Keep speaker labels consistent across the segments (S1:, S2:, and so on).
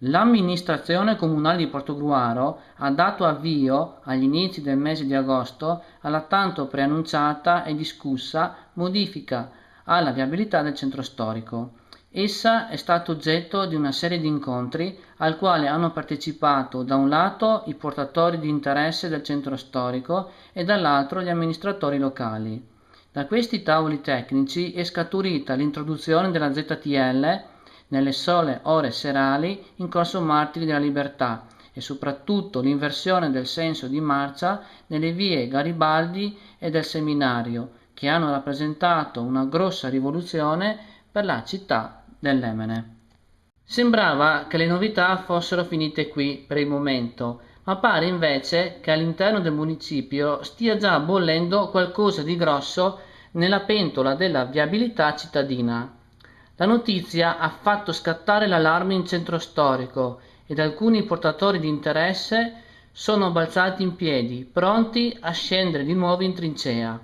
S1: L'amministrazione comunale di Portogruaro ha dato avvio, agli inizi del mese di agosto, alla tanto preannunciata e discussa modifica alla viabilità del centro storico. Essa è stata oggetto di una serie di incontri al quale hanno partecipato da un lato i portatori di interesse del centro storico e dall'altro gli amministratori locali. Da questi tavoli tecnici è scaturita l'introduzione della ZTL nelle sole ore serali in Corso Martiri della Libertà e soprattutto l'inversione del senso di marcia nelle vie Garibaldi e del Seminario, che hanno rappresentato una grossa rivoluzione per la città dell'Emene. Sembrava che le novità fossero finite qui per il momento, ma pare invece che all'interno del municipio stia già bollendo qualcosa di grosso nella pentola della viabilità cittadina. La notizia ha fatto scattare l'allarme in centro storico ed alcuni portatori di interesse sono balzati in piedi, pronti a scendere di nuovo in trincea.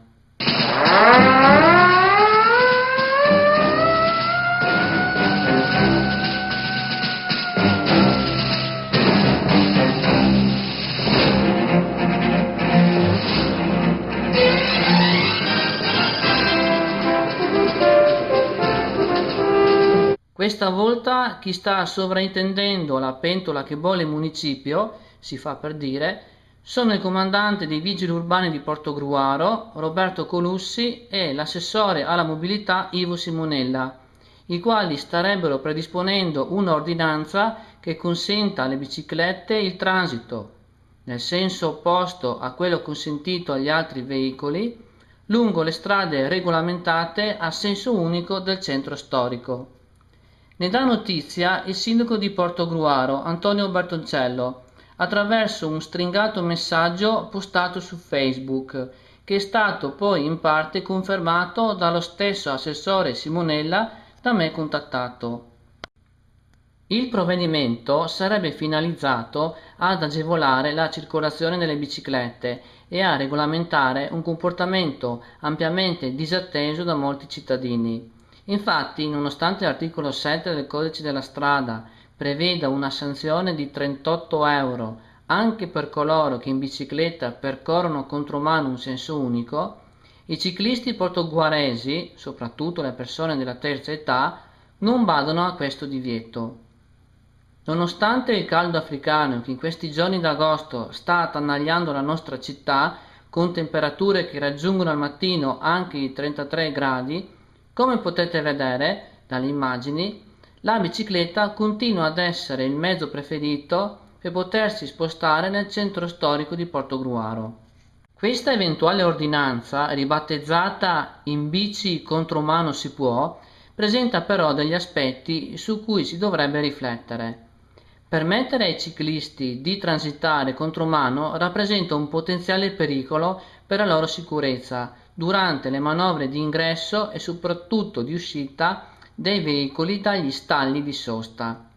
S1: Questa volta chi sta sovraintendendo la pentola che bolle il municipio, si fa per dire, sono il comandante dei vigili urbani di Portogruaro, Roberto Colussi, e l'assessore alla mobilità Ivo Simonella, i quali starebbero predisponendo un'ordinanza che consenta alle biciclette il transito, nel senso opposto a quello consentito agli altri veicoli, lungo le strade regolamentate a senso unico del centro storico. Ne dà notizia il sindaco di Portogruaro, Antonio Bertoncello, attraverso un stringato messaggio postato su Facebook, che è stato poi in parte confermato dallo stesso assessore Simonella da me contattato. Il provvedimento sarebbe finalizzato ad agevolare la circolazione delle biciclette e a regolamentare un comportamento ampiamente disatteso da molti cittadini. Infatti, nonostante l'articolo 7 del Codice della Strada preveda una sanzione di 38 euro anche per coloro che in bicicletta percorrono contromano un senso unico, i ciclisti portoguaresi, soprattutto le persone della terza età, non badano a questo divieto. Nonostante il caldo africano che in questi giorni d'agosto sta attanagliando la nostra città, con temperature che raggiungono al mattino anche i 33 gradi, come potete vedere dalle immagini, la bicicletta continua ad essere il mezzo preferito per potersi spostare nel centro storico di Portogruaro. Questa eventuale ordinanza, ribattezzata in bici contro mano si può, presenta però degli aspetti su cui si dovrebbe riflettere. Permettere ai ciclisti di transitare contromano rappresenta un potenziale pericolo per la loro sicurezza durante le manovre di ingresso e soprattutto di uscita dei veicoli dagli stalli di sosta.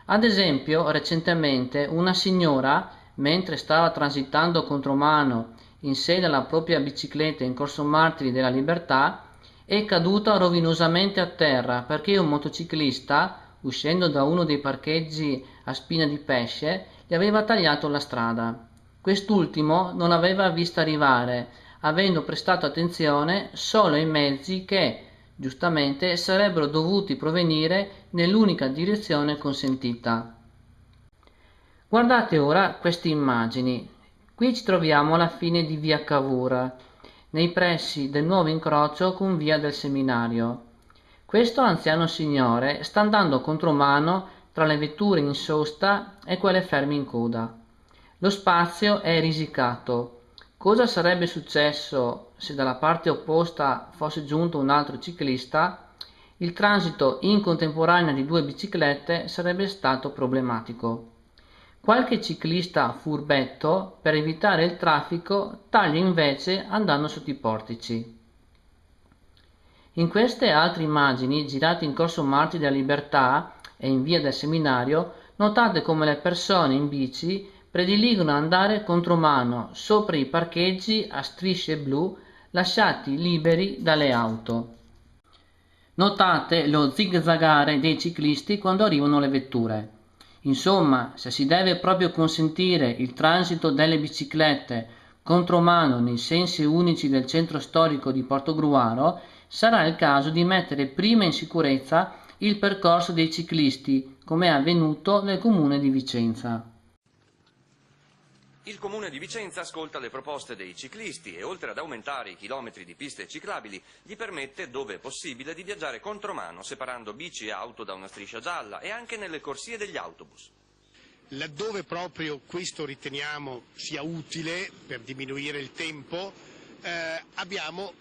S1: Ad esempio, recentemente una signora, mentre stava transitando contromano in sede alla propria bicicletta in Corso Martiri della Libertà, è caduta rovinosamente a terra perché un motociclista, uscendo da uno dei parcheggi a spina di pesce, gli aveva tagliato la strada. Quest'ultimo non aveva visto arrivare, avendo prestato attenzione solo ai mezzi che, giustamente, sarebbero dovuti provenire nell'unica direzione consentita. Guardate ora queste immagini. Qui ci troviamo alla fine di via Cavour, nei pressi del nuovo incrocio con via del Seminario. Questo anziano signore sta andando contromano tra le vetture in sosta e quelle ferme in coda. Lo spazio è risicato. Cosa sarebbe successo se dalla parte opposta fosse giunto un altro ciclista? Il transito in contemporanea di due biciclette sarebbe stato problematico. Qualche ciclista furbetto, per evitare il traffico, taglia invece andando sotto i portici. In queste altre immagini, girate in Corso Martiri della Libertà e in via del Seminario, notate come le persone in bici prediligono andare contromano sopra i parcheggi a strisce blu lasciati liberi dalle auto. Notate lo zigzagare dei ciclisti quando arrivano le vetture. Insomma, se si deve proprio consentire il transito delle biciclette contromano nei sensi unici del centro storico di Portogruaro, sarà il caso di mettere prima in sicurezza il percorso dei ciclisti, come è avvenuto nel comune di Vicenza.
S2: Il Comune di Vicenza ascolta le proposte dei ciclisti e, oltre ad aumentare i chilometri di piste ciclabili, gli permette, dove è possibile, di viaggiare contromano, separando bici e auto da una striscia gialla, e anche nelle corsie degli autobus.
S3: Laddove proprio questo riteniamo sia utile per diminuire il tempo, abbiamo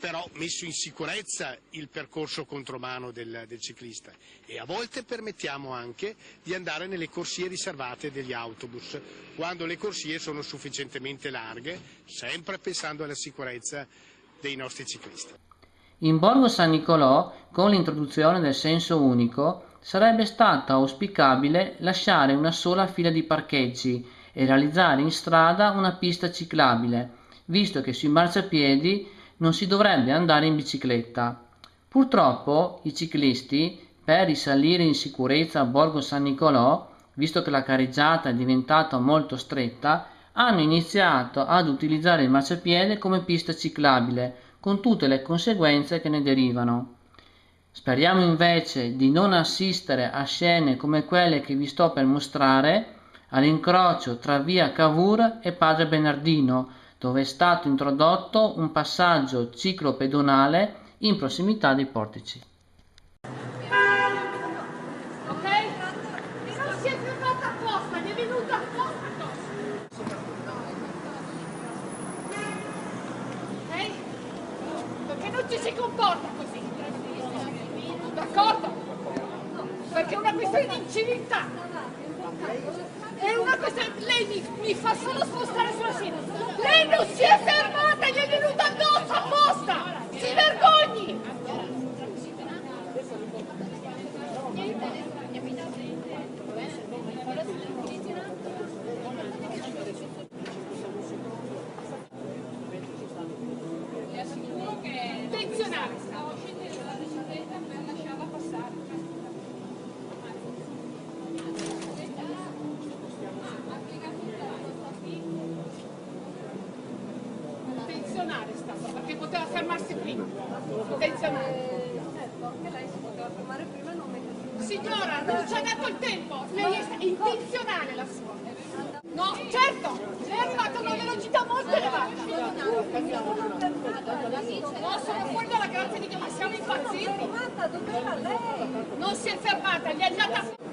S3: però messo in sicurezza il percorso contromano del ciclista e a volte permettiamo anche di andare nelle corsie riservate degli autobus, quando le corsie sono sufficientemente larghe, sempre pensando alla sicurezza dei nostri ciclisti.
S1: In Borgo San Nicolò, con l'introduzione del senso unico, sarebbe stato auspicabile lasciare una sola fila di parcheggi e realizzare in strada una pista ciclabile, visto che sui marciapiedi non si dovrebbe andare in bicicletta. Purtroppo i ciclisti, per risalire in sicurezza a Borgo San Nicolò, visto che la carreggiata è diventata molto stretta, hanno iniziato ad utilizzare il marciapiede come pista ciclabile, con tutte le conseguenze che ne derivano. Speriamo invece di non assistere a scene come quelle che vi sto per mostrare all'incrocio tra via Cavour e Padre Bernardino, dove è stato introdotto un passaggio ciclopedonale in prossimità dei portici.
S4: Ok? Non si è fermata apposta, gli è venuta apposta. Ok? Perché non ci si comporta così. D'accordo? Perché è una questione di civiltà. È una questione. Lei mi fa solo spostare sulla sinistra. Lei non si è fermata, gli è venuta addosso apposta! Si vergogni! Attenzionale! Perché poteva fermarsi prima. Attenzionale.
S5: Certo, anche lei si poteva fermare prima e non mettersi.
S4: Signora, non ci ha dato il tempo. Lei è intenzionale la sua. No, certo, lei è arrivata a una velocità molto elevata. No, sono fuori dalla grazia di Dio, ma siamo impazziti.
S5: Dov'era lei?
S4: Non si è fermata, gli è andata.